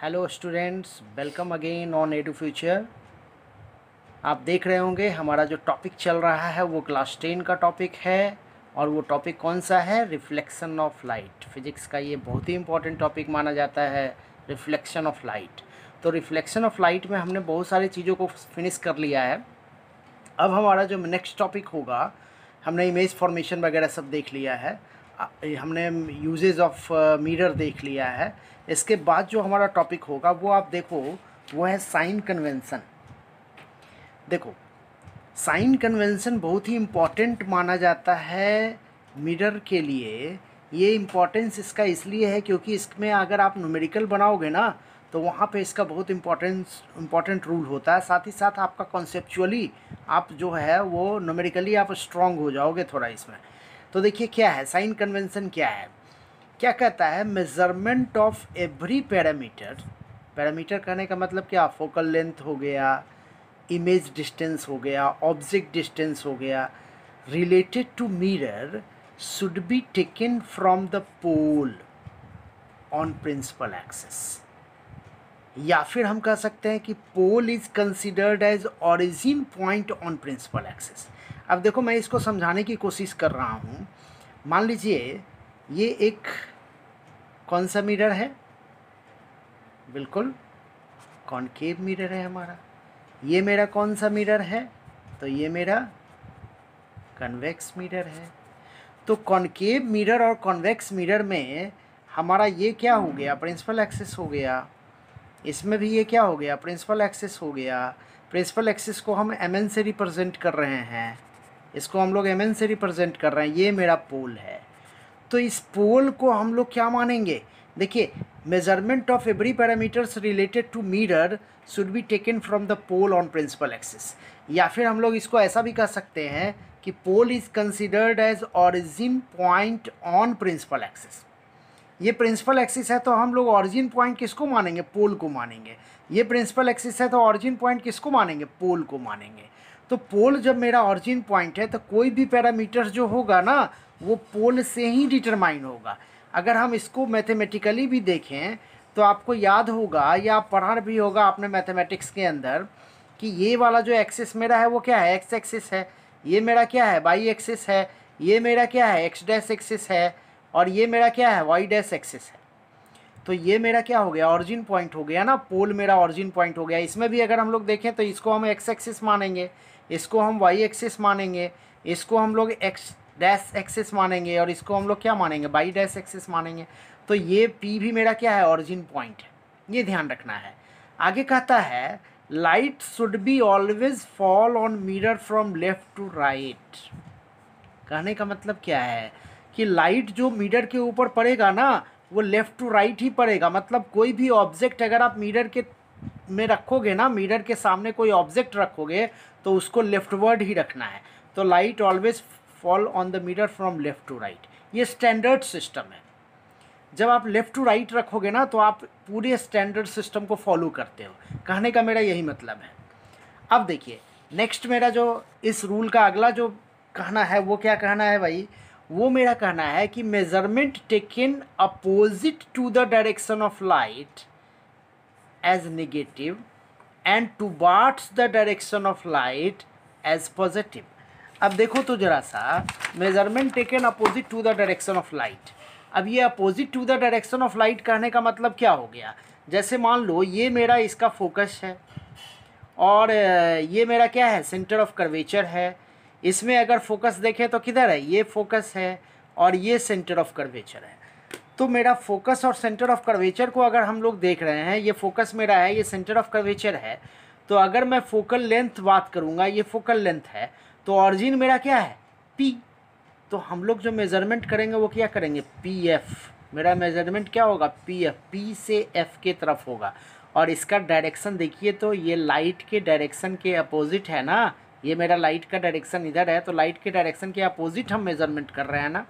Hello students, welcome again on edu future. आप देख रहे होंगे हमारा जो टॉपिक चल रहा है वो क्लास 10 का टॉपिक है। और वो टॉपिक कौन सा है? Reflection of light. फिजिक्स का ये बहुत ही इंपॉर्टेंट टॉपिक माना जाता है, रिफ्लेक्शन ऑफ लाइट। तो रिफ्लेक्शन ऑफ लाइट में हमने बहुत सारी चीज़ों को फिनिश कर लिया है। अब हमारा जो नेक्स्ट टॉपिक होगा, हमने इमेज फॉर्मेशन वगैरह सब देख लिया है, हमने यूजेस ऑफ मिरर देख लिया है। इसके बाद जो हमारा टॉपिक होगा वो आप देखो, वो है साइन कन्वेंशन। देखो, साइन कन्वेंशन बहुत ही इम्पॉर्टेंट माना जाता है मिरर के लिए। ये इम्पोर्टेंस इसका इसलिए है क्योंकि इसमें अगर आप न्यूमेरिकल बनाओगे ना तो वहाँ पे इसका बहुत इम्पोर्टेंट रूल होता है। साथ ही साथ आपका कॉन्सेप्चुअली आप जो है वो न्यूमेरिकली आप स्ट्रांग हो जाओगे थोड़ा इसमें। तो देखिए क्या है साइन कन्वेंशन, क्या है, क्या कहता है? Measurement of every parameter. Parameter कहने का मतलब क्या? फोकल लेंथ हो गया, इमेज डिस्टेंस हो गया, ऑब्जेक्ट डिस्टेंस हो गया, related to mirror should be taken from the pole on principal axis. या फिर हम कह सकते हैं कि pole is considered as origin point on principal axis. अब देखो, मैं इसको समझाने की कोशिश कर रहा हूँ। मान लीजिए ये एक कौन सा मिरर है? बिल्कुल कॉनकेव मिरर है हमारा। ये मेरा कौन सा मिरर है? तो ये मेरा कन्वेक्स मिरर है। तो कॉनकेव मिरर और कॉन्वेक्स मिरर में हमारा ये क्या हो गया? प्रिंसिपल एक्सिस हो गया। इसमें भी ये क्या हो गया? प्रिंसिपल एक्सिस हो गया। प्रिंसिपल एक्सिस को हम mn से रिप्रेजेंट कर रहे हैं, इसको हम लोग mn से रिप्रेजेंट कर रहे हैं। ये मेरा पोल है। तो इस पोल को हम लोग क्या मानेंगे? देखिए, measurement of every parameters related to mirror should be taken from the pole on principal axis. या फिर हम लोग इसको ऐसा भी कह सकते हैं कि pole is considered as origin point on principal axis. ये प्रिंसिपल एक्सिस है तो हम लोग ऑरिजिन पॉइंट किसको मानेंगे? पोल को मानेंगे। ये प्रिंसिपल एक्सिस है तो ऑरिजिन पॉइंट किसको मानेंगे? पोल को मानेंगे। तो पोल जब मेरा ऑरिजिन पॉइंट है तो कोई भी पैरामीटर जो होगा ना वो पोल से ही डिटरमाइन होगा। अगर हम इसको मैथमेटिकली भी देखें तो आपको याद होगा या आप पढ़ा भी होगा आपने मैथमेटिक्स के अंदर कि ये वाला जो एक्सिस मेरा है वो क्या है? एक्स एक्सिस है। ये मेरा क्या है? वाई एक्सिस है। ये मेरा क्या है? एक्स डैश एक्सिस है। और ये मेरा क्या है? वाई डैश एक्सिस है। तो ये मेरा क्या हो गया? ऑरिजिन पॉइंट हो गया ना, पोल मेरा ऑरिजिन पॉइंट हो गया। इसमें भी अगर हम लोग देखें तो इसको हम एक्स एक्सिस मानेंगे, इसको हम वाई एक्सिस मानेंगे, इसको हम लोग एक्स डैश एक्सिस मानेंगे और इसको हम लोग क्या मानेंगे? वाई डैश एक्सिस मानेंगे। तो ये पी भी मेरा क्या है? ऑरिजिन पॉइंट है। ये ध्यान रखना है। आगे कहता है light should be always fall on mirror from left to right. कहने का मतलब क्या है कि लाइट जो मिरर के ऊपर पड़ेगा ना वो लेफ़्ट टू राइट ही पड़ेगा। मतलब कोई भी ऑब्जेक्ट अगर आप मिरर के में रखोगे ना, मिरर के सामने कोई ऑब्जेक्ट रखोगे तो उसको लेफ्टवर्ड ही रखना है। तो light always fall on the mirror from left to right. ये स्टैंडर्ड सिस्टम है। जब आप लेफ़्ट टू राइट रखोगे ना तो आप पूरे स्टैंडर्ड सिस्टम को फॉलो करते हो। कहने का मेरा यही मतलब है। अब देखिए नेक्स्ट मेरा जो इस रूल का अगला जो कहना है वो क्या कहना है भाई? वो मेरा कहना है कि measurement taken opposite to the direction of light as negative and towards the direction of light as positive. अब देखो तो जरा सा, measurement taken opposite to the direction of light. अब ये opposite to the direction of light कहने का मतलब क्या हो गया? जैसे मान लो ये मेरा इसका फोकस है और ये मेरा क्या है? सेंटर ऑफ कर्वेचर है। इसमें अगर फोकस देखें तो किधर है? ये फोकस है और ये सेंटर ऑफ कर्वेचर है। तो मेरा फोकस और सेंटर ऑफ कर्वेचर को अगर हम लोग देख रहे हैं, ये फोकस मेरा है, ये सेंटर ऑफ कर्वेचर है। तो अगर मैं फोकल लेंथ बात करूँगा, ये फोकल लेंथ है, तो ऑरिजिन मेरा क्या है? पी। तो हम लोग जो मेज़रमेंट करेंगे वो क्या करेंगे? P F. मेरा मेज़रमेंट क्या होगा? P F. पी से एफ के तरफ होगा। और इसका डायरेक्शन देखिए तो ये लाइट के डायरेक्शन के अपोजिट है ना। ये मेरा लाइट का डायरेक्शन इधर है तो लाइट के डायरेक्शन के अपोजिट हम मेज़रमेंट कर रहे हैं ना।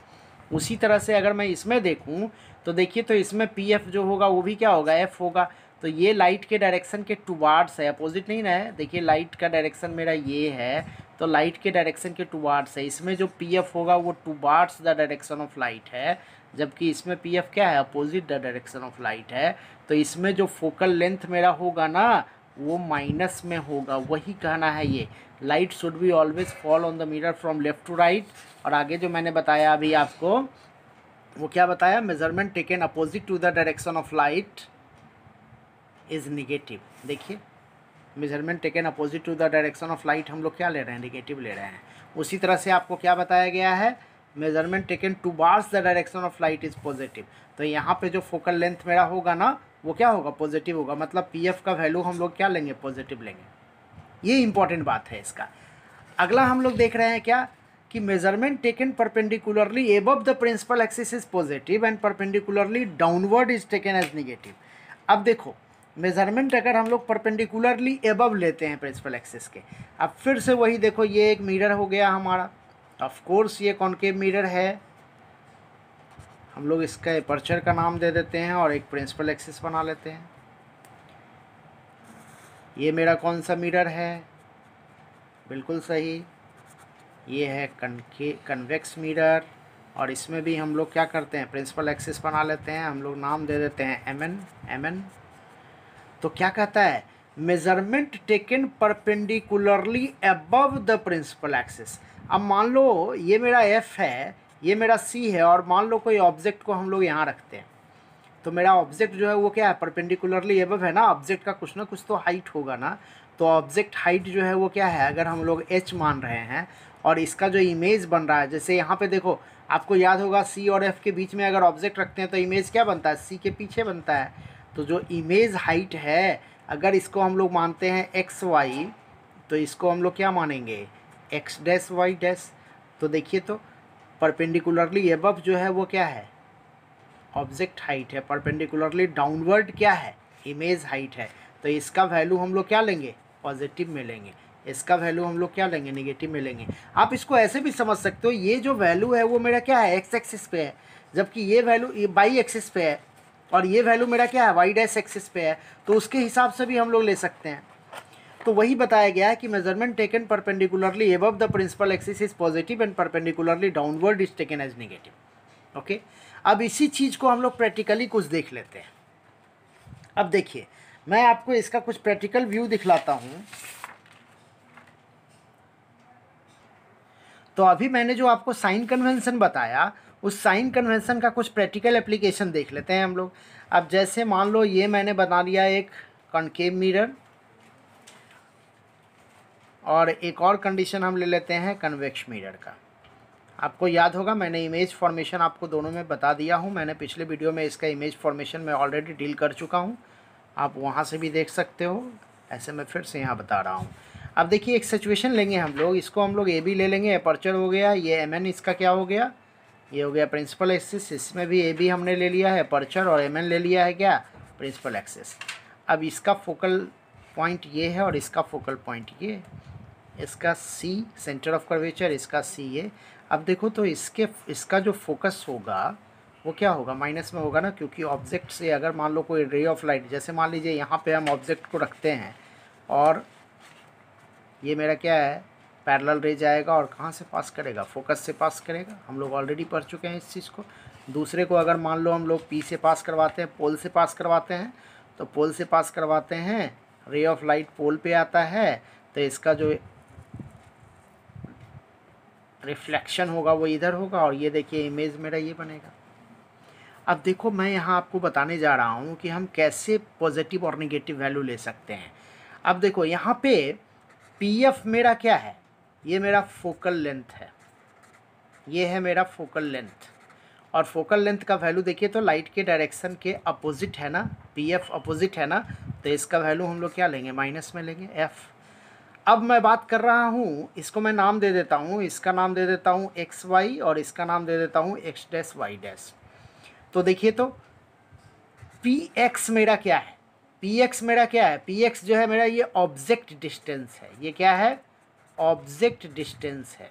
उसी तरह से अगर मैं इसमें देखूं तो देखिए तो इसमें पी एफ जो होगा वो भी क्या होगा? एफ होगा। तो ये लाइट के डायरेक्शन के टुवार्ड्स है, अपोजिट नहीं ना है। देखिए लाइट का डायरेक्शन मेरा ये है तो लाइट के डायरेक्शन के टुवार्ड्स है। इसमें जो पी एफ होगा वो towards the direction of light है। जबकि इसमें पी एफ क्या है, opposite the direction of light है। तो इसमें जो फोकल लेंथ मेरा होगा ना वो माइनस में होगा, वही कहना है ये। Light should be always fall on the mirror from left to right. और आगे जो मैंने बताया अभी आपको, वो क्या बताया, measurement taken opposite to the direction of light is negative. देखिए, measurement taken opposite to the direction of light हम लोग क्या ले रहे हैं, निगेटिव ले रहे हैं। उसी तरह से आपको क्या बताया गया है, measurement taken towards the direction of light is positive. तो यहाँ पे जो फोकल लेंथ मेरा होगा ना वो क्या होगा, पॉजिटिव होगा। मतलब पी एफ का वैल्यू हम लोग क्या लेंगे, पॉजिटिव लेंगे। ये इंपॉर्टेंट बात है इसका। अगला हम लोग देख रहे हैं क्या, कि measurement taken perpendicularly above the principal axis is positive and perpendicularly downward is taken as negative. अब देखो, मेजरमेंट अगर हम लोग परपेंडिकुलरली एबव लेते हैं प्रिंसिपल एक्सिस के, अब फिर से वही देखो, ये एक मिरर हो गया हमारा, ऑफ कोर्स ये कॉनकेव मिरर है, हम लोग इसका एपर्चर का नाम दे देते हैं और एक प्रिंसिपल एक्सिस बना लेते हैं। ये मेरा कौन सा मिरर है, बिल्कुल सही, ये है कन्वेक्स मिरर। और इसमें भी हम लोग क्या करते हैं, प्रिंसिपल एक्सिस बना लेते हैं, हम लोग नाम दे देते हैं एम एन। तो क्या कहता है, measurement taken perpendicularly above the principal axis. अब मान लो ये मेरा एफ है, ये मेरा सी है, और मान लो कोई ऑब्जेक्ट को हम लोग यहाँ रखते हैं, तो मेरा ऑब्जेक्ट जो है वो क्या है, परपेंडिकुलरली एबव है ना। ऑब्जेक्ट का कुछ ना कुछ तो हाइट होगा ना, तो ऑब्जेक्ट हाइट जो है वो क्या है, अगर हम लोग h मान रहे हैं, और इसका जो इमेज बन रहा है, जैसे यहाँ पे देखो, आपको याद होगा सी और एफ के बीच में अगर ऑब्जेक्ट रखते हैं तो इमेज क्या बनता है, सी के पीछे बनता है। तो जो इमेज हाइट है, अगर इसको हम लोग मानते हैं एक्स वाई, तो इसको हम लोग क्या मानेंगे, एक्स डैश वाई डैश। तो देखिए, तो परपेंडिकुलरली एबव जो है वो क्या है, ऑब्जेक्ट हाइट है, परपेंडिकुलरली डाउनवर्ड क्या है, इमेज हाइट है। तो इसका वैल्यू हम लोग क्या लेंगे, पॉजिटिव में लेंगे, इसका वैल्यू हम लोग क्या लेंगे, नेगेटिव में लेंगे। आप इसको ऐसे भी समझ सकते हो, ये जो वैल्यू है वो मेरा क्या है, एक्स एक्सिस पे है, जबकि ये वैल्यू वाई एक्सिस पे है, और ये वैल्यू मेरा क्या है, वाई डैश एक्सिस पे है। तो उसके हिसाब से भी हम लोग ले सकते हैं। तो वही बताया गया है कि measurement taken perpendicularly above the principal axis is positive and perpendicularly downward is taken as negative. Okay, अब इसी चीज़ को हम लोग प्रैक्टिकली कुछ देख लेते हैं। अब देखिए, मैं आपको इसका कुछ प्रैक्टिकल व्यू दिखलाता हूँ। तो अभी मैंने जो आपको साइन कन्वेंशन बताया, उस साइन कन्वेंशन का कुछ प्रैक्टिकल एप्लीकेशन देख लेते हैं हम लोग। अब जैसे मान लो ये मैंने बना लिया एक कॉनकेव मिरर, और एक और कंडीशन हम ले लेते हैं कन्वेक्स मिरर का। आपको याद होगा मैंने इमेज फॉर्मेशन आपको दोनों में बता दिया हूँ, मैंने पिछले वीडियो में इसका इमेज फॉर्मेशन में ऑलरेडी डील कर चुका हूँ, आप वहाँ से भी देख सकते हो, ऐसे मैं फिर से यहाँ बता रहा हूँ। अब देखिए, एक सिचुएशन लेंगे हम लोग, इसको हम लोग ए बी ले लेंगे, अपर्चर हो गया, ये एम एन इसका क्या हो गया, ये हो गया प्रिंसिपल एक्सिस, इसमें भी ए बी हमने ले लिया है अपर्चर, और एम एन ले लिया है क्या, प्रिंसिपल एक्सिस। अब इसका फोकल पॉइंट ये है और इसका फोकल पॉइंट ये, इसका सी सेंटर ऑफ कर्वेचर, इसका सी ये। अब देखो, तो इसका जो फोकस होगा वो क्या होगा, माइनस में होगा ना, क्योंकि ऑब्जेक्ट से अगर मान लो कोई रे ऑफ लाइट, जैसे मान लीजिए यहाँ पे हम ऑब्जेक्ट को रखते हैं, और ये मेरा क्या है, पैरेलल रे जाएगा और कहाँ से पास करेगा, फोकस से पास करेगा। हम लोग ऑलरेडी पढ़ चुके हैं इस चीज़ को। दूसरे को अगर मान लो हम लोग पी से पास करवाते हैं, पोल से पास करवाते हैं, तो पोल से पास करवाते हैं, रे ऑफ लाइट पोल पे आता है, तो इसका जो रिफ्लेक्शन होगा वो इधर होगा, और ये देखिए इमेज मेरा ये बनेगा। अब देखो, मैं यहाँ आपको बताने जा रहा हूँ कि हम कैसे पॉजिटिव और निगेटिव वैल्यू ले सकते हैं। अब देखो, यहाँ पे पी एफ मेरा क्या है, ये मेरा फोकल लेंथ है, ये है मेरा फोकल लेंथ, और फोकल लेंथ का वैल्यू देखिए तो लाइट के डायरेक्शन के अपोजिट है ना, पी एफ अपोजिट है ना, तो इसका वैल्यू हम लोग क्या लेंगे, माइनस में लेंगे, एफ। अब मैं बात कर रहा हूँ, इसको मैं नाम दे देता हूँ, इसका नाम दे देता हूँ एक्स वाई, और इसका नाम दे देता हूँ एक्स डैश वाई डैश। तो देखिए, तो पी एक्स मेरा क्या है, पी एक्स मेरा क्या है, पी एक्स जो है मेरा ये ऑब्जेक्ट डिस्टेंस है, ये क्या है, ऑब्जेक्ट डिस्टेंस है।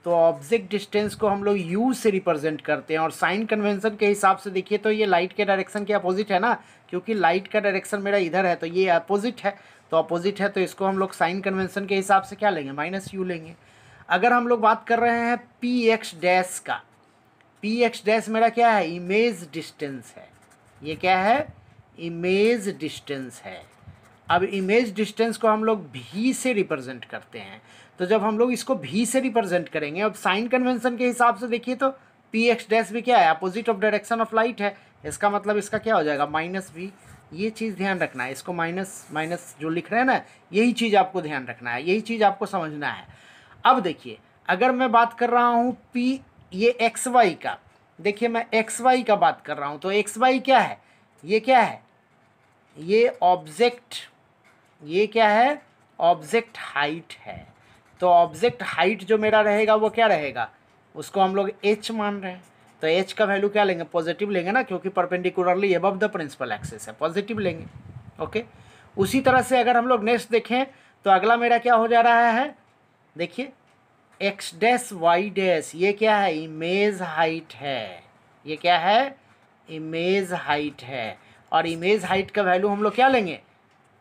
तो ऑब्जेक्ट डिस्टेंस को हम लोग यू से रिप्रेजेंट करते हैं, और साइन कन्वेंशन के हिसाब से देखिए तो ये लाइट के डायरेक्शन के अपोजिट है ना, क्योंकि लाइट का डायरेक्शन मेरा इधर है, तो ये अपोजिट है, तो अपोजिट है, तो इसको हम लोग साइन कन्वेंशन के हिसाब से क्या लेंगे, माइनस यू लेंगे। अगर हम लोग बात कर रहे हैं पी एक्स डैश का, पी एक्स डैश मेरा क्या है, इमेज डिस्टेंस है। ये क्या है, इमेज डिस्टेंस है। अब इमेज डिस्टेंस को हम लोग भी से रिप्रेजेंट करते हैं, तो जब हम लोग इसको भी से रिप्रेजेंट करेंगे, अब साइन कन्वेंशन के हिसाब से देखिए तो पी एक्स डैश भी क्या है, opposite of direction of light है। इसका मतलब इसका क्या हो जाएगा, माइनस भी। ये चीज़ ध्यान रखना है, इसको माइनस माइनस जो लिख रहे हैं ना, यही चीज़ आपको ध्यान रखना है, यही चीज़ आपको समझना है। अब देखिए, अगर मैं बात कर रहा हूँ पी ये एक्स वाई का, देखिए मैं एक्स वाई का बात कर रहा हूँ, तो एक्स वाई क्या है, ये क्या है, ये ऑब्जेक्ट, ये क्या है, ऑब्जेक्ट हाइट है। तो ऑब्जेक्ट हाइट जो मेरा रहेगा वो क्या रहेगा, उसको हम लोग h मान रहे हैं, तो h का वैल्यू क्या लेंगे, पॉजिटिव लेंगे ना, क्योंकि perpendicularly above the principal axis है, पॉजिटिव लेंगे। ओके, उसी तरह से अगर हम लोग नेक्स्ट देखें तो अगला मेरा क्या हो जा रहा है, देखिए एक्स डैश वाई डैश, ये क्या है, इमेज हाइट है। ये क्या है, इमेज हाइट है। और इमेज हाइट का वैल्यू हम लोग क्या लेंगे,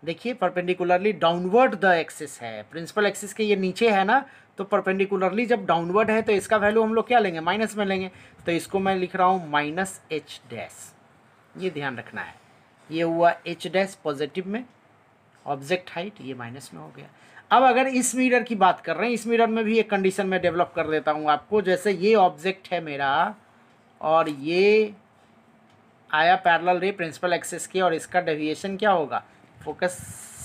देखिए परपेंडिकुलरली डाउनवर्ड द एक्सिस है, प्रिंसिपल एक्सिस के ये नीचे है ना, तो परपेंडिकुलरली जब डाउनवर्ड है तो इसका वैल्यू हम लोग क्या लेंगे, माइनस में लेंगे। तो इसको मैं लिख रहा हूँ माइनस एच डैश, ये ध्यान रखना है। ये हुआ एच डैश पॉजिटिव में, ऑब्जेक्ट हाइट ये माइनस में हो गया। अब अगर इस मिरर की बात कर रहे हैं, इस मिरर में भी एक कंडीशन में डेवलप कर देता हूँ आपको। जैसे ये ऑब्जेक्ट है मेरा और ये आया पैरेलल रे प्रिंसिपल एक्सिस की, और इसका डेविएशन क्या होगा, फोकस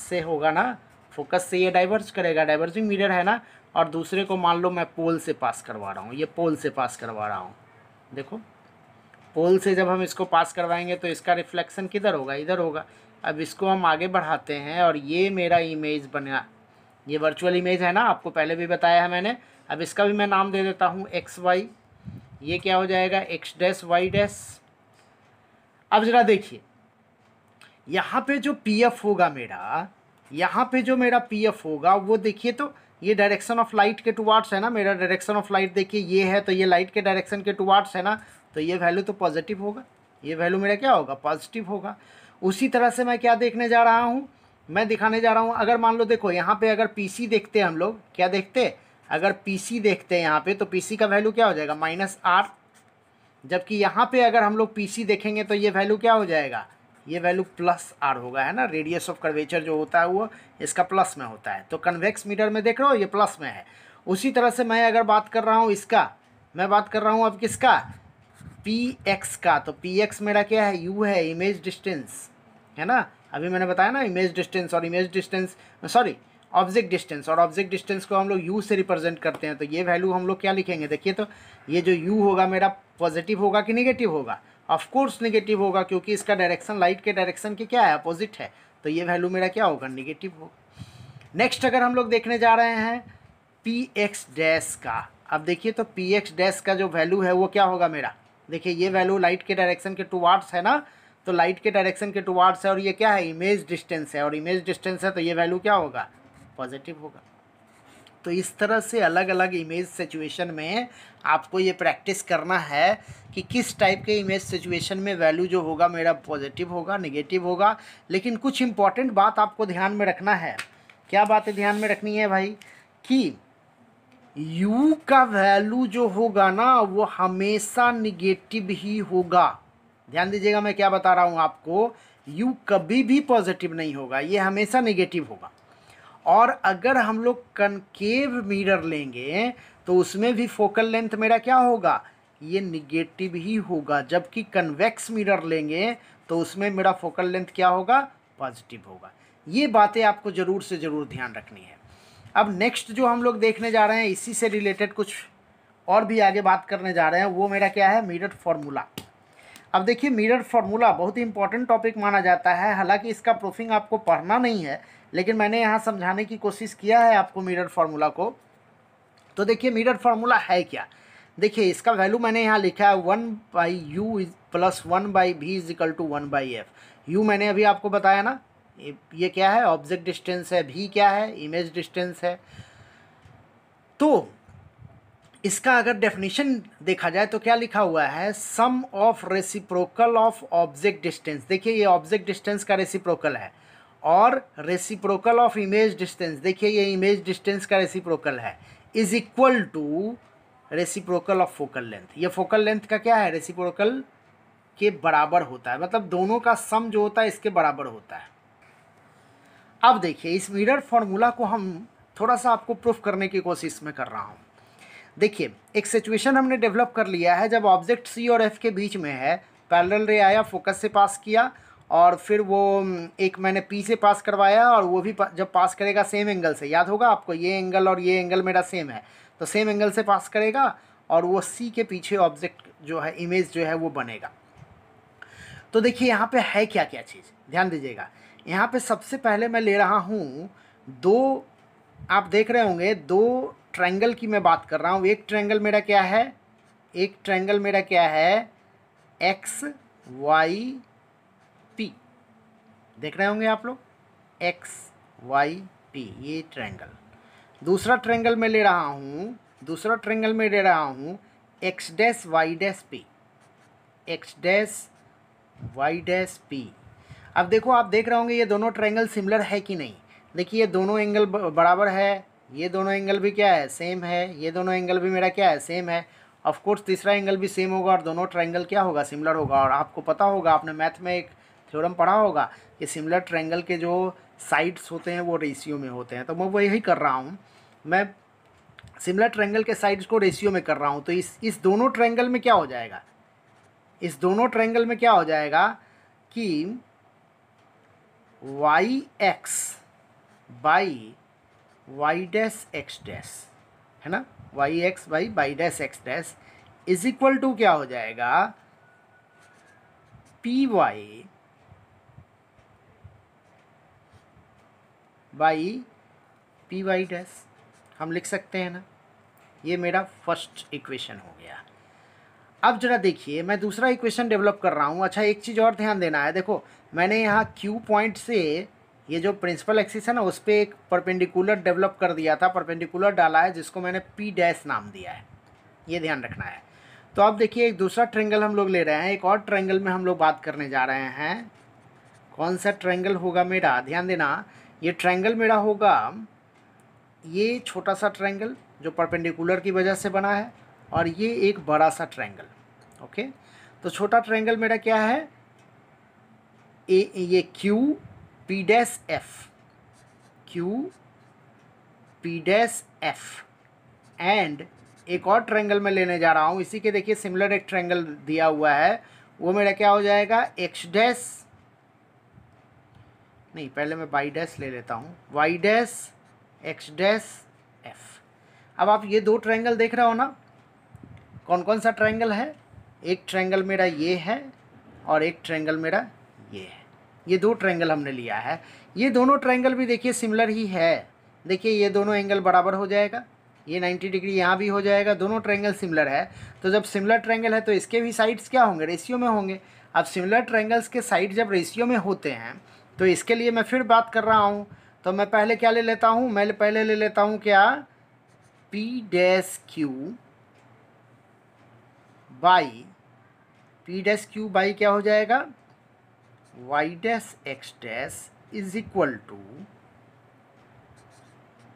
से होगा ना, फोकस से ये डाइवर्ज करेगा, डाइवर्जिंग मिरर है ना। और दूसरे को मान लो मैं पोल से पास करवा रहा हूँ, ये पोल से पास करवा रहा हूँ, देखो पोल से जब हम इसको पास करवाएंगे तो इसका रिफ्लेक्शन किधर होगा, इधर होगा। अब इसको हम आगे बढ़ाते हैं और ये मेरा इमेज बना, ये वर्चुअल इमेज है ना, आपको पहले भी बताया है मैंने। अब इसका भी मैं नाम दे देता हूँ एक्स वाई, ये क्या हो जाएगा, एक्स डैश वाई डैश। अब ज़रा देखिए, यहाँ पे जो पी एफ होगा मेरा, यहाँ पे जो मेरा पी एफ होगा वो देखिए, तो ये डायरेक्शन ऑफ लाइट के टुवार्ड्स है ना, मेरा डायरेक्शन ऑफ लाइट देखिए ये है, तो ये लाइट के डायरेक्शन के टुवार्ड्स है ना, तो ये वैल्यू तो पॉजिटिव होगा, ये वैल्यू मेरा क्या होगा, पॉजिटिव होगा। उसी तरह से मैं क्या देखने जा रहा हूँ, मैं दिखाने जा रहा हूँ, अगर मान लो देखो यहाँ पे अगर पी सी देखते हैं हम लोग, क्या देखते हैं, अगर पी सी देखते हैं यहाँ पे, तो पी सी का वैल्यू क्या हो जाएगा, माइनस आर। जबकि यहाँ पे अगर हम लोग पी सी देखेंगे तो ये वैल्यू क्या हो जाएगा, ये वैल्यू प्लस आर होगा, है ना। रेडियस ऑफ कर्वेचर जो होता है वो इसका प्लस में होता है, तो कन्वेक्स मिरर में देख रहे हो ये प्लस में है। उसी तरह से मैं अगर बात कर रहा हूँ इसका, मैं बात कर रहा हूँ अब किसका, पी एक्स का, तो पी एक्स मेरा क्या है, यू है, इमेज डिस्टेंस है ना। अभी मैंने बताया ना इमेज डिस्टेंस और image distance, sorry object distance, और ऑब्जेक्ट डिस्टेंस को हम लोग यू से रिप्रेजेंट करते हैं। तो ये वैल्यू हम लोग क्या लिखेंगे, देखिए तो ये जो यू होगा मेरा पॉजिटिव होगा कि नेगेटिव होगा, ऑफ कोर्स नेगेटिव होगा, क्योंकि इसका डायरेक्शन लाइट के डायरेक्शन के क्या है, अपोजिट है, तो ये वैल्यू मेरा क्या होगा, नेगेटिव होगा। नेक्स्ट अगर हम लोग देखने जा रहे हैं पी एक्स डैश का, अब देखिए तो पी एक्स डैश का जो वैल्यू है वो क्या होगा मेरा, देखिए ये वैल्यू लाइट के डायरेक्शन के टुवार्ड्स है ना, तो लाइट के डायरेक्शन के टुवार्ड्स है, और ये क्या है, इमेज डिस्टेंस है, और इमेज डिस्टेंस है तो ये वैल्यू क्या होगा, पॉजिटिव होगा। तो इस तरह से अलग अलग इमेज सिचुएशन में आपको ये प्रैक्टिस करना है कि किस टाइप के इमेज सिचुएशन में वैल्यू जो होगा मेरा पॉजिटिव होगा, नेगेटिव होगा। लेकिन कुछ इंपॉर्टेंट बात आपको ध्यान में रखना है, क्या बातें ध्यान में रखनी है भाई, कि u का वैल्यू जो होगा ना वो हमेशा निगेटिव ही होगा। ध्यान दीजिएगा मैं क्या बता रहा हूँ आपको, u कभी भी पॉजिटिव नहीं होगा, ये हमेशा नेगेटिव होगा। और अगर हम लोग कनकेव मिरर लेंगे तो उसमें भी फोकल लेंथ मेरा क्या होगा, ये निगेटिव ही होगा। जबकि कन्वेक्स मिरर लेंगे तो उसमें मेरा फोकल लेंथ क्या होगा, पॉजिटिव होगा। ये बातें आपको ज़रूर से ज़रूर ध्यान रखनी है। अब नेक्स्ट जो हम लोग देखने जा रहे हैं, इसी से रिलेटेड कुछ और भी आगे बात करने जा रहे हैं, वो मेरा क्या है, मिरर फार्मूला। अब देखिए मिरर फार्मूला बहुत ही इंपॉर्टेंट टॉपिक माना जाता है, हालांकि इसका प्रूफिंग आपको पढ़ना नहीं है, लेकिन मैंने यहाँ समझाने की कोशिश किया है आपको मिरर फार्मूला को। तो देखिए मिरर फार्मूला है क्या, देखिए इसका वैल्यू मैंने यहाँ लिखा है 1/u + 1/v = 1/f। u मैंने अभी आपको बताया ना, ये क्या है, ऑब्जेक्ट डिस्टेंस है, v क्या है, इमेज डिस्टेंस है। तो इसका अगर डेफिनेशन देखा जाए तो क्या लिखा हुआ है, sum of reciprocal of object distance, देखिए ये ऑब्जेक्ट डिस्टेंस का रेसिप्रोकल है, और रेसिप्रोकल ऑफ इमेज डिस्टेंस, देखिए ये इमेज डिस्टेंस का रेसिप्रोकल है, is equal to reciprocal of focal length. ये फोकल लेंथ का क्या है, रेसिप्रोकल के बराबर होता है, मतलब दोनों का सम जो होता है इसके बराबर होता है। अब देखिए इस मिरर फॉर्मूला को हम थोड़ा सा आपको प्रूफ करने की कोशिश में कर रहा हूँ। देखिए एक सिचुएशन हमने डेवलप कर लिया है, जब ऑब्जेक्ट सी और एफ के बीच में है, पैरेलल रे आया, फोकस से पास किया, और फिर वो एक मैंने पी से पास करवाया, और वो भी जब पास करेगा सेम एंगल से, याद होगा आपको ये एंगल और ये एंगल मेरा सेम है, तो सेम एंगल से पास करेगा, और वो सी के पीछे ऑब्जेक्ट जो है, इमेज जो है वो बनेगा। तो देखिए यहाँ पे है क्या क्या चीज़, ध्यान दीजिएगा। यहाँ पे सबसे पहले मैं ले रहा हूँ दो, आप देख रहे होंगे दो ट्रायंगल की मैं बात कर रहा हूँ। एक ट्रायंगल मेरा क्या है, एक ट्रायंगल मेरा क्या है, एक्स वाई पी, देख रहे होंगे आप लोग, एक्स वाई पी, ये ट्रायंगल। दूसरा ट्रायंगल मैं ले रहा हूँ, दूसरा ट्रायंगल में ले रहा हूँ x dash y dash p, x dash y dash p. अब देखो आप देख रहे होंगे ये दोनों ट्रायंगल सिमिलर है कि नहीं। देखिए ये दोनों एंगल बराबर है, ये दोनों एंगल भी क्या है, सेम है, ये दोनों एंगल भी मेरा क्या है, सेम है। ऑफ कोर्स तीसरा एंगल भी सेम होगा, और दोनों ट्रायंगल क्या होगा, सिमिलर होगा। और आपको पता होगा, आपने मैथ में एक थ्योरम पढ़ा होगा कि सिमिलर ट्रायंगल के जो साइड्स होते हैं वो रेशियो में होते हैं। तो मैं वही कर रहा हूँ, मैं सिमिलर ट्रायंगल के साइड्स को रेशियो में कर रहा हूँ। तो इस दोनों ट्रायंगल में क्या हो जाएगा, इस दोनों ट्रायंगल में क्या हो जाएगा कि y x by y dash x dash, है ना, y x by y dash x dash is equal to क्या हो जाएगा, p y by p y dash, हम लिख सकते हैं ना। ये मेरा फर्स्ट इक्वेशन हो गया। अब जरा देखिए मैं दूसरा इक्वेशन डेवलप कर रहा हूँ। अच्छा एक चीज़ और ध्यान देना है, देखो मैंने यहाँ क्यू पॉइंट से ये जो प्रिंसिपल एक्सिस है ना उस पर एक परपेंडिकुलर डेवलप कर दिया था, परपेंडिकुलर डाला है जिसको मैंने पी डैश नाम दिया है, ये ध्यान रखना है। तो अब देखिए एक दूसरा ट्रायंगल हम लोग ले रहे हैं, एक और ट्रायंगल में हम लोग बात करने जा रहे हैं। कौन सा ट्रायंगल होगा मेरा, ध्यान देना, ये ट्रायंगल मेरा होगा ये छोटा सा ट्रायंगल जो परपेंडिकुलर की वजह से बना है, और ये एक बड़ा सा ट्रायंगल। ओके, तो छोटा ट्रायंगल मेरा क्या है, ये Q P dash F, Q P dash F, and एक और ट्रायंगल मैं लेने जा रहा हूँ इसी के, देखिए सिमिलर एक ट्रायंगल दिया हुआ है, वो मेरा क्या हो जाएगा, एक्स डैश, नहीं पहले मैं वाई डैश ले लेता हूँ, y dash x dash f. अब आप ये दो ट्रायंगल देख रहे हो ना, कौन कौन सा ट्रायंगल है, एक ट्रायंगल मेरा ये है और एक ट्रायंगल मेरा ये है। ये दो ट्रायंगल हमने लिया है, ये दोनों ट्रायंगल भी देखिए सिमिलर ही है। देखिए ये दोनों एंगल बराबर हो जाएगा, ये 90 डिग्री यहाँ भी हो जाएगा, दोनों ट्रायंगल सिमिलर है। तो जब सिमिलर ट्रायंगल है तो इसके भी साइड्स क्या होंगे, रेशियो में होंगे। अब सिमिलर ट्रायंगल्स के साइड जब रेशियो में होते हैं तो इसके लिए मैं फिर बात कर रहा हूँ, तो मैं पहले क्या ले लेता हूँ, मैं पहले ले लेता हूँ क्या, p dash q by, p dash q by क्या हो जाएगा, y dash x dash is equal to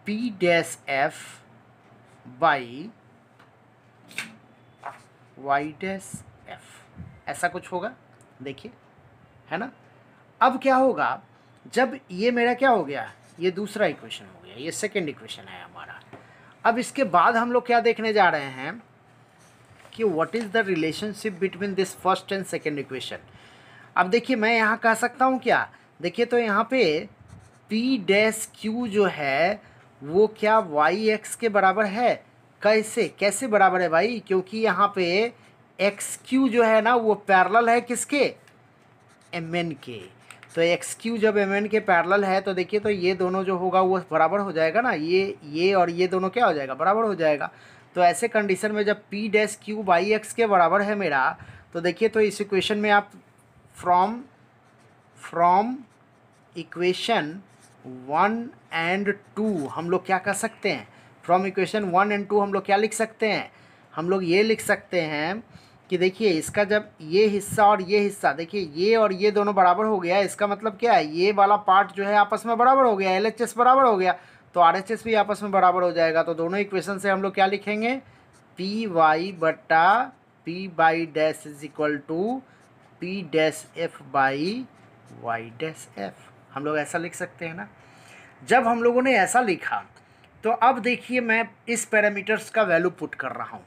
p dash f by y dash f, ऐसा कुछ होगा, देखिए है ना। अब क्या होगा, जब ये मेरा क्या हो गया, ये दूसरा इक्वेशन हो गया, ये सेकेंड इक्वेशन है हमारा। अब इसके बाद हम लोग क्या देखने जा रहे हैं कि what is the relationship between this first and second equation. अब देखिए मैं यहाँ कह सकता हूँ क्या, देखिए तो यहाँ पे पी डैश क्यू जो है वो क्या वाई एक्स के बराबर है, कैसे कैसे बराबर है भाई, क्योंकि यहाँ पे एक्स क्यू जो है ना वो पैरेलल है किसके, एम एन के। तो एक्स क्यू जब एम एन के पैरेलल है तो देखिए तो ये दोनों जो होगा वो बराबर हो जाएगा ना, ये और ये दोनों क्या हो जाएगा, बराबर हो जाएगा। तो ऐसे कंडीशन में जब P dash q by x के बराबर है मेरा, तो देखिए तो इस इक्वेशन में आप फ्रॉम इक्वेशन 1 एंड 2 हम लोग क्या कर सकते हैं, फ्रॉम इक्वेशन 1 एंड 2 हम लोग क्या लिख सकते हैं, हम लोग ये लिख सकते हैं कि देखिए इसका जब ये हिस्सा और ये हिस्सा, देखिए ये और ये दोनों बराबर हो गया, इसका मतलब क्या है, ये वाला पार्ट जो है आपस में बराबर हो गया, LHS बराबर हो गया, तो RHS भी आपस में बराबर हो जाएगा। तो दोनों इक्वेशन से हम लोग क्या लिखेंगे, पी वाई बटा p by dash is equal to p dash f by y dash f. हम लोग ऐसा लिख सकते हैं ना। जब हम लोगों ने ऐसा लिखा तो अब देखिए मैं इस पैरामीटर्स का वैल्यू पुट कर रहा हूँ।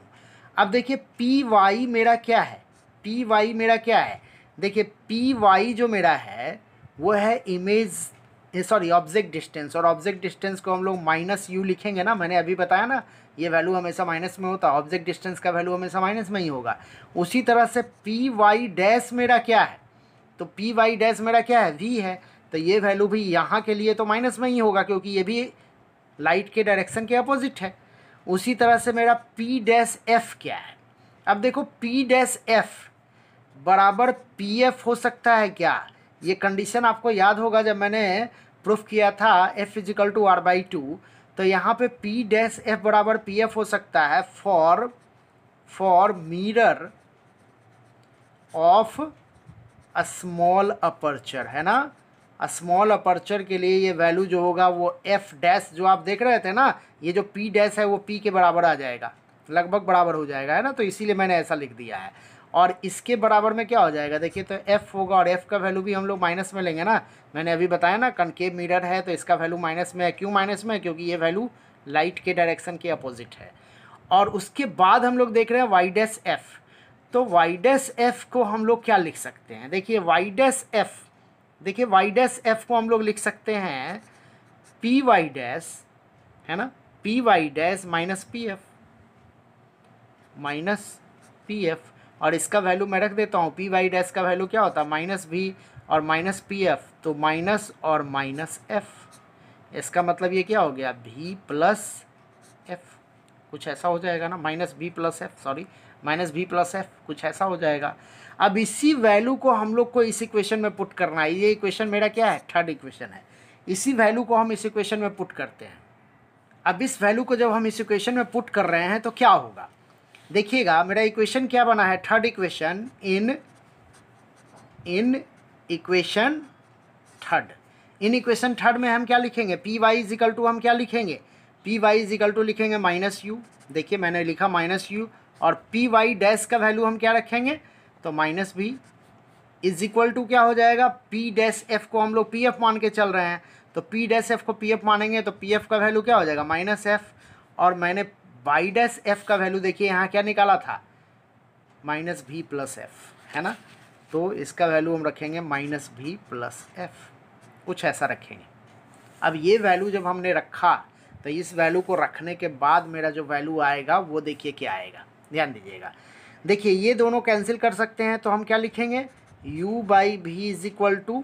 अब देखिए पी वाई मेरा क्या है, पी वाई मेरा क्या है, देखिए पी वाई जो मेरा है वो है इमेज सॉरी ऑब्जेक्ट डिस्टेंस, और ऑब्जेक्ट डिस्टेंस को हम लोग माइनस यू लिखेंगे ना, मैंने अभी बताया ना ये वैल्यू हमेशा माइनस में होता है, ऑब्जेक्ट डिस्टेंस का वैल्यू हमेशा माइनस में ही होगा। उसी तरह से पी वाई डैश मेरा क्या है, तो पी वाई डैश मेरा क्या है, वी है, तो ये वैल्यू भी यहाँ के लिए तो माइनस में ही होगा क्योंकि ये भी लाइट के डायरेक्शन के अपोजिट है। उसी तरह से मेरा पी डैश एफ क्या है, अब देखो पी डैश एफ बराबर पी एफ हो सकता है क्या, ये कंडीशन आपको याद होगा जब मैंने प्रूफ किया था f is equal to r by two, तो यहाँ पे पी डैश एफ बराबर पी एफ हो सकता है for mirror of a small aperture, है ना। स्मॉल अपर्चर के लिए ये वैल्यू जो होगा वो एफ डैश जो आप देख रहे थे ना, ये जो पी डैश है वो पी के बराबर आ जाएगा, लगभग बराबर हो जाएगा, है ना, तो इसीलिए मैंने ऐसा लिख दिया है। और इसके बराबर में क्या हो जाएगा, देखिए तो एफ होगा, और एफ का वैल्यू भी हम लोग माइनस में लेंगे ना, मैंने अभी बताया ना कनकेव मिरर है तो इसका वैल्यू माइनस में है। क्यों माइनस में है, क्योंकि ये वैल्यू लाइट के डायरेक्शन के अपोजिट है। और उसके बाद हम लोग देख रहे हैं वाई डैश एफ, तो वाई डैश एफ को हम लोग क्या लिख सकते हैं, देखिए वाई डैश एफ, देखिए वाई डैश एफ को हम लोग लिख सकते हैं पी वाई डैश, है ना, p y dash minus p f, और इसका वैल्यू मैं रख देता हूँ, पी वाई डैश का वैल्यू क्या होता है माइनस भी और माइनस पी एफ, तो माइनस और माइनस एफ, इसका मतलब ये क्या हो गया भी प्लस एफ, कुछ ऐसा हो जाएगा ना, minus v plus f, sorry minus v plus f, कुछ ऐसा हो जाएगा। अब इसी वैल्यू को हम लोग को इस इक्वेशन में पुट करना है, ये इक्वेशन मेरा क्या है, थर्ड इक्वेशन है, इसी वैल्यू को हम इस इक्वेशन में पुट करते हैं। अब इस वैल्यू को जब हम इस इक्वेशन में पुट कर रहे हैं तो क्या होगा, देखिएगा मेरा इक्वेशन क्या बना है, third equation in equation third, in equation third में हम क्या लिखेंगे, पी वाई इजिकल टू हम क्या लिखेंगे, पी वाई इजिकल टू लिखेंगे माइनस यू, देखिए मैंने लिखा माइनस यू, और पी वाई डैश का वैल्यू हम क्या रखेंगे, तो minus v is equal to क्या हो जाएगा, पी डैश एफ को हम लोग पी एफ मान के चल रहे हैं, तो पी डैश एफ को पी एफ मानेंगे तो पी एफ का वैल्यू क्या हो जाएगा माइनस एफ, और मैंने वाई डैश एफ का वैल्यू देखिए यहाँ क्या निकाला था माइनस भी प्लस एफ, है ना, तो इसका वैल्यू हम रखेंगे माइनस भी प्लस एफ, कुछ ऐसा रखेंगे। अब ये वैल्यू जब हमने रखा तो इस वैल्यू को रखने के बाद मेरा जो वैल्यू आएगा वो देखिए क्या आएगा, ध्यान दीजिएगा, देखिए ये दोनों कैंसिल कर सकते हैं तो हम क्या लिखेंगे, u by v is equal to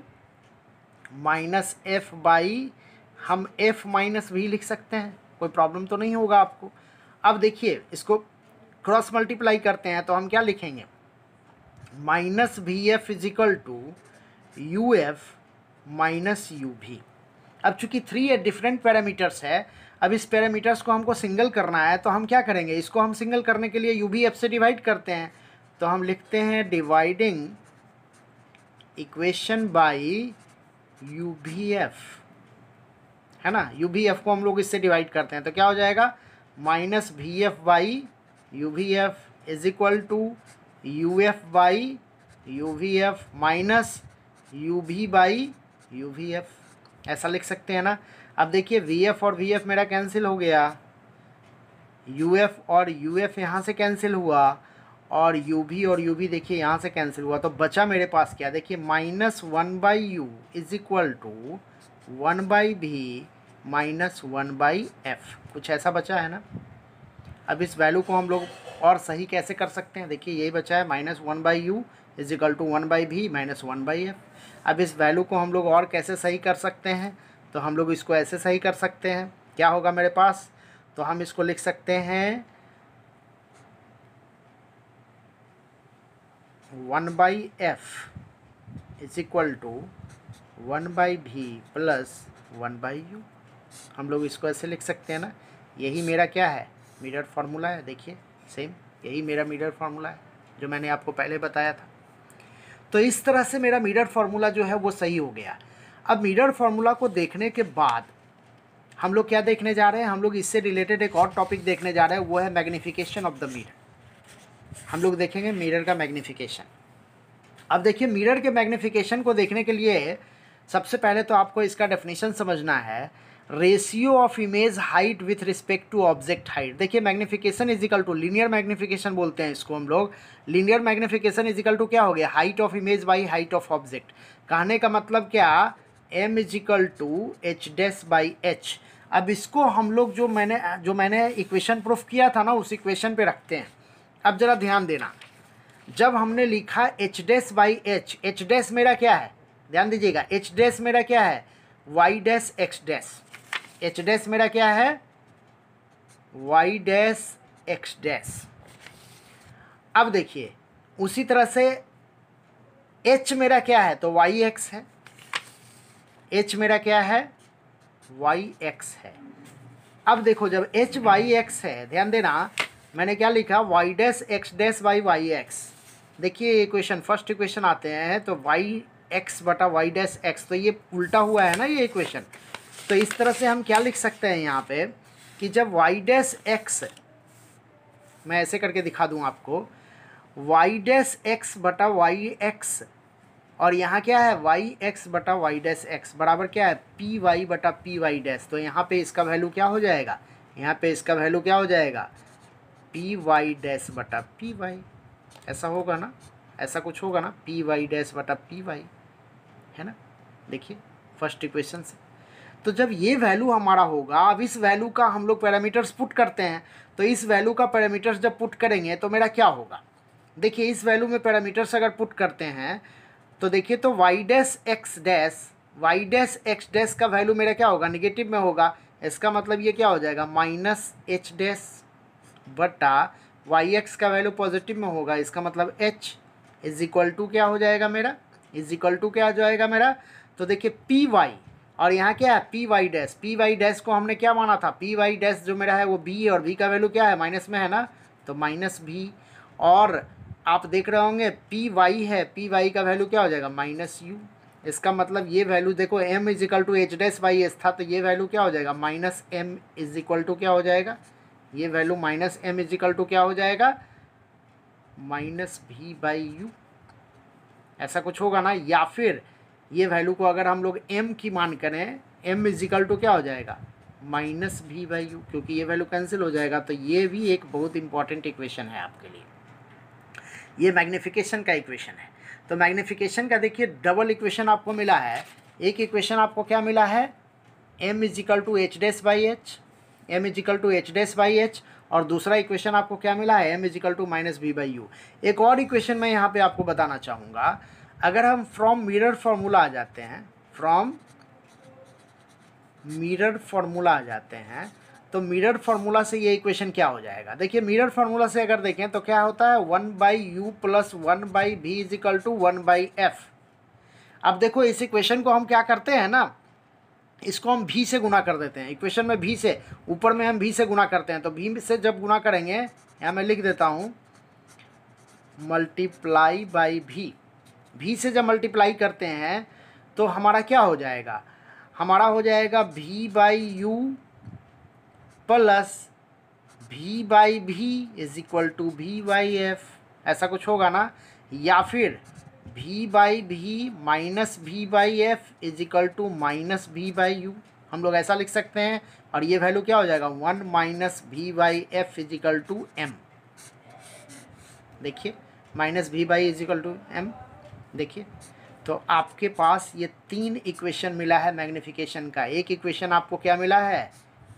minus f by, हम f माइनस भी लिख सकते हैं, कोई प्रॉब्लम तो नहीं होगा आपको। अब देखिए इसको क्रॉस मल्टीप्लाई करते हैं तो हम क्या लिखेंगे, minus v f is equal to u f minus u v. अब चूंकि 3 डिफरेंट पैरामीटर्स है, अब इस पैरामीटर्स को हमको सिंगल करना है तो हम क्या करेंगे, इसको हम सिंगल करने के लिए यू भी एफ से डिवाइड करते हैं, तो हम लिखते हैं dividing equation by u v F, है ना, यू भी एफ को हम लोग इससे डिवाइड करते हैं तो क्या हो जाएगा minus v f by u v f is equal to u f by u v f minus u v by u v f, ऐसा लिख सकते हैं ना। अब देखिए वी एफ और वी एफ मेरा कैंसिल हो गया, यू एफ और यू एफ यहाँ से कैंसिल हुआ, और यू भी और यू भी देखिए यहाँ से कैंसिल हुआ, तो बचा मेरे पास क्या, देखिए minus one by u is equal to one by v minus one by f, कुछ ऐसा बचा है ना। अब इस वैल्यू को हम लोग और सही कैसे कर सकते हैं, देखिए यही बचा है minus one by u is equal to one by v minus one by f. अब इस वैल्यू को हम लोग और कैसे सही कर सकते हैं, तो हम लोग इसको ऐसे सही कर सकते हैं, क्या होगा मेरे पास, तो हम इसको लिख सकते हैं one by f is equal to one by v plus one by u, हम लोग इसको ऐसे लिख सकते हैं ना। यही मेरा क्या है, मिरर फार्मूला है, देखिए सेम यही मेरा मिरर फार्मूला है जो मैंने आपको पहले बताया था। तो इस तरह से मेरा मिरर फार्मूला जो है वो सही हो गया। अब मिरर फार्मूला को देखने के बाद हम लोग क्या देखने जा रहे हैं, हम लोग इससे रिलेटेड एक और टॉपिक देखने जा रहे हैं, वो है मैग्निफिकेशन ऑफ द मिरर। हम लोग देखेंगे मिरर का मैग्निफिकेशन। अब देखिए मिरर के मैग्निफिकेशन को देखने के लिए सबसे पहले तो आपको इसका डेफिनेशन समझना है, ratio of image height with respect to object height. देखिए magnification is equal to linear magnification बोलते हैं इसको हम लोग। Linear magnification is equal to क्या हो गया, height of image by height of object. कहने का मतलब क्या, m is equal to H dash by H. अब इसको हम लोग जो मैंने इक्वेशन प्रूफ किया था ना, उस इक्वेशन पे रखते हैं। अब जरा ध्यान देना, जब हमने लिखा H dash by H, H dash मेरा क्या है, ध्यान दीजिएगा, एच डैश मेरा क्या है, y dash x dash. H dash मेरा क्या है, वाई डैश एक्स डैश। अब देखिए उसी तरह से एच मेरा क्या है, तो वाई एक्स है। एच मेरा क्या है, वाई एक्स है। अब देखो जब एच वाई एक्स है, ध्यान देना मैंने क्या लिखा, y dash x dash by y x. देखिए इक्वेशन, फर्स्ट इक्वेशन आते हैं तो वाई एक्स बटा वाई डैश एक्स, तो ये उल्टा हुआ है ना ये इक्वेशन। तो इस तरह से हम क्या लिख सकते हैं यहाँ पे कि जब वाई डैश एक्स, मैं ऐसे करके दिखा दूँ आपको, वाई डैश एक्स बटा वाई एक्स, और यहाँ क्या है, वाई एक्स बटा वाई डैश एक्स बराबर क्या है, पी वाई बटा पी वाई डैश। तो यहाँ पे इसका वैल्यू क्या हो जाएगा, यहाँ पे इसका वैल्यू क्या हो जाएगा, पी वाई डैश बटा पी वाई। ऐसा होगा ना, ऐसा कुछ होगा ना, पी वाई डैश बटा पी वाई, है ना। देखिए फर्स्ट इक्वेशन से, तो जब ये वैल्यू हमारा होगा, अब इस वैल्यू का हम लोग पैरामीटर्स पुट करते हैं, तो इस वैल्यू का पैरामीटर्स जब पुट करेंगे तो मेरा क्या होगा, देखिए इस वैल्यू में पैरामीटर्स अगर पुट करते हैं तो देखिए, तो y dash x dash, y dash x dash का वैल्यू मेरा क्या होगा, निगेटिव में होगा। इसका मतलब ये क्या हो जाएगा, माइनस एच डैश बटा वाई एक्स का वैल्यू पॉजिटिव में होगा। इसका मतलब एच इज इक्वल टू क्या हो जाएगा मेरा, इज इक्वल टू क्या हो जाएगा मेरा, तो देखिए पी वाई, और यहाँ क्या है, p y dash. P y dash को हमने क्या माना था, पी वाई डैश जो मेरा है वो बी है, और बी का वैल्यू क्या है, माइनस में है ना, तो माइनस भी। और आप देख रहे होंगे पी वाई है, पी वाई का वैल्यू क्या हो जाएगा, माइनस यू। इसका मतलब ये वैल्यू देखो, m is equal to H dash by s था, तो ये वैल्यू क्या हो जाएगा, minus m is equal to क्या हो जाएगा, ये value minus m is equal to क्या हो जाएगा, माइनस भी बाई यू। ऐसा कुछ होगा ना। या फिर ये वैल्यू को अगर हम लोग m की मान करें, m इज इक्वल टू क्या हो जाएगा, माइनस भी बाई यू, क्योंकि ये वैल्यू कैंसिल हो जाएगा। तो ये भी एक बहुत इंपॉर्टेंट इक्वेशन है आपके लिए, ये मैग्निफिकेशन का इक्वेशन है। तो मैग्निफिकेशन का देखिए डबल इक्वेशन आपको मिला है। एक इक्वेशन आपको क्या मिला है, m is equal to H dash by h, m is equal to H dash by h, और दूसरा इक्वेशन आपको क्या मिला है, m is equal to minus v by u. एक और इक्वेशन मैं यहाँ पे आपको बताना चाहूँगा, अगर हम फ्रॉम मिरर फार्मूला आ जाते हैं, फ्रॉम मिरर फार्मूला आ जाते हैं, तो मिरर फार्मूला से ये इक्वेशन क्या हो जाएगा, देखिए मिरर फार्मूला से अगर देखें तो क्या होता है, 1/u plus 1/v is equal to 1/f। अब देखो इस इक्वेशन को हम क्या करते हैं ना, इसको हम v से गुना कर देते हैं। इक्वेशन में v से, ऊपर में हम v से गुना करते हैं, तो v से जब गुना करेंगे, यहाँ मैं लिख देता हूँ मल्टीप्लाई बाई v। v से जब मल्टीप्लाई करते हैं तो हमारा क्या हो जाएगा, हमारा हो जाएगा v by u plus v by v is equal to v by f. ऐसा कुछ होगा ना। या फिर v by v minus v by f is equal to minus v by u, हम लोग ऐसा लिख सकते हैं। और ये वैल्यू क्या हो जाएगा, 1 minus v by f is equal to m। देखिए minus v by is equal to m। देखिए तो आपके पास ये 3 इक्वेशन मिला है मैग्निफिकेशन का। एक इक्वेशन आपको क्या मिला है,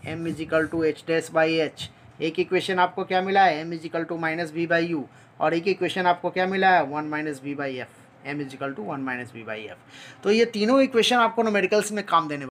m is equal to H dash by h. एक इक्वेशन आपको क्या मिला है, m is equal to minus v by u. और एक इक्वेशन आपको क्या मिला है, 1 minus v by f, m is equal to 1 minus v by f. तो ये तीनों इक्वेशन आपको न्यूमेरिकल्स में काम देने